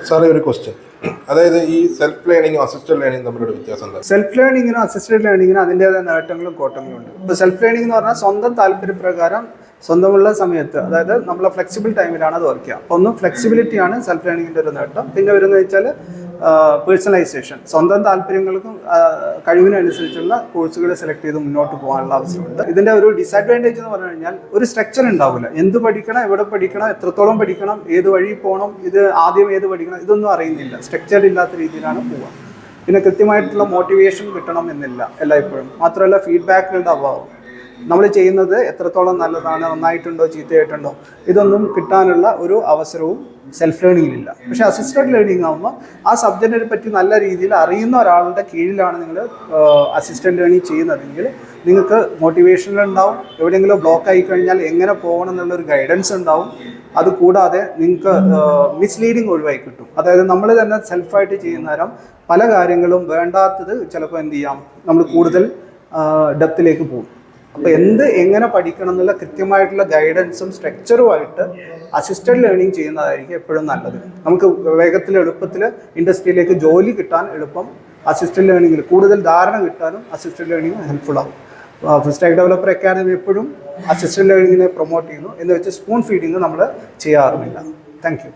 സാറേ ഒരു ക്വസ്റ്റ്യൻ, അതായത് ഈ സെൽഫ് ലേണിംഗും അസിസ്റ്റഡ് ലേണിംഗും തമ്മിലുള്ള വ്യത്യാസം എന്താ? സെൽഫ് ലേണിങ്ങിനും അസിസ്റ്റഡ് ലേണിങ്ങിനും അതിൻ്റെതായ നേട്ടങ്ങളും കോട്ടങ്ങളും ഉണ്ട്. ഇപ്പോൾ സെൽഫ് ലേണിംഗ് എന്ന് പറഞ്ഞാൽ സ്വന്തം താല്പര്യപ്രകാരം സ്വന്തമുള്ള സമയത്ത്, അതായത് നമ്മളെ ഫ്ലെക്സിബിൾ ടൈമിലാണ് അത് വർക്ക് ചെയ്യുക. അപ്പോൾ ഒന്ന് ഫ്ലെക്സിബിലിറ്റിയാണ് സെൽഫ് ലേണിങ്ങിൻ്റെ ഒരു നേട്ടം. പിന്നെ വരുന്നത് വെച്ചാൽ പേഴ്സണലൈസേഷൻ, സ്വന്തം താല്പര്യങ്ങൾക്കും കഴിവിനനുസരിച്ചുള്ള കോഴ്സുകൾ സെലക്ട് ചെയ്ത് മുന്നോട്ട് പോകാനുള്ള അവസരമുണ്ട്. ഇതിൻ്റെ ഒരു ഡിസഡ്വാൻറ്റേജ് എന്ന് പറഞ്ഞു കഴിഞ്ഞാൽ ഒരു സ്ട്രക്ചർ ഉണ്ടാവില്ല. എന്ത് പഠിക്കണം, എവിടെ പഠിക്കണം, എത്രത്തോളം പഠിക്കണം, ഏത് വഴി പോകണം, ഇത് ആദ്യം ഏത് പഠിക്കണം, ഇതൊന്നും അറിയുന്നില്ല. സ്ട്രക്ചർഡ് ഇല്ലാത്ത രീതിയിലാണ് പോവുക. പിന്നെ കൃത്യമായിട്ടുള്ള മോട്ടിവേഷൻ കിട്ടണം എന്നില്ല എല്ലായ്പ്പോഴും. മാത്രമല്ല ഫീഡ്ബാക്കുകളുടെ അഭാവം, നമ്മൾ ചെയ്യുന്നത് എത്രത്തോളം നല്ലതാണ്, നന്നായിട്ടുണ്ടോ ചീത്തയായിട്ടുണ്ടോ, ഇതൊന്നും കിട്ടാനുള്ള ഒരു അവസരവും സെൽഫ് ലേണിങ്ങിലില്ല. പക്ഷേ അസിസ്റ്റഡ് ലേണിംഗ് ആകുമ്പോൾ ആ സബ്ജക്റ്റിനെ പറ്റി നല്ല രീതിയിൽ അറിയുന്ന ഒരാളുടെ കീഴിലാണ് നിങ്ങൾ അസിസ്റ്റഡ് ലേണിംഗ് ചെയ്യുന്നതെങ്കിൽ നിങ്ങൾക്ക് മോട്ടിവേഷൻ ഉണ്ടാവും. എവിടെയെങ്കിലും ബ്ലോക്ക് ആയി കഴിഞ്ഞാൽ എങ്ങനെ പോകണം എന്നുള്ളൊരു ഗൈഡൻസ് ഉണ്ടാവും. അതുകൂടാതെ നിങ്ങൾക്ക് മിസ്ലീഡിങ് ഒഴിവായി കിട്ടും. അതായത് നമ്മൾ തന്നെ സെൽഫായിട്ട് ചെയ്യുന്ന നേരം പല കാര്യങ്ങളും വേണ്ടാത്തത് ചിലപ്പോൾ എന്ത് ചെയ്യാം, നമ്മൾ കൂടുതൽ ഡെപ്തിലേക്ക് പോകും. അപ്പോൾ എങ്ങനെ പഠിക്കണം എന്നുള്ള കൃത്യമായിട്ടുള്ള ഗൈഡൻസും സ്ട്രക്ചറുമായിട്ട് അസിസ്റ്റഡ് ലേണിംഗ് ചെയ്യുന്നതായിരിക്കും എപ്പോഴും നല്ലത്. നമുക്ക് വേഗത്തിൽ എളുപ്പത്തിൽ ഇൻഡസ്ട്രിയിലേക്ക് ജോലി കിട്ടാൻ എളുപ്പം അസിസ്റ്റഡ് ലേണിംഗിൽ കൂടുതൽ ധാരണ കിട്ടാനും അസിസ്റ്റഡ് ലേണിംഗ് ഹെൽപ്ഫുൾ ആകും. ഫുൾ സ്റ്റാക്ക് ഡെവലപ്പർ അക്കാദമി എപ്പോഴും അസിസ്റ്റഡ് ലേണിങ്ങിനെ പ്രൊമോട്ട് ചെയ്യുന്നു എന്ന് വെച്ച് സ്പൂൺ ഫീഡിങ് നമ്മൾ ചെയ്യാറുമില്ല. Thank you.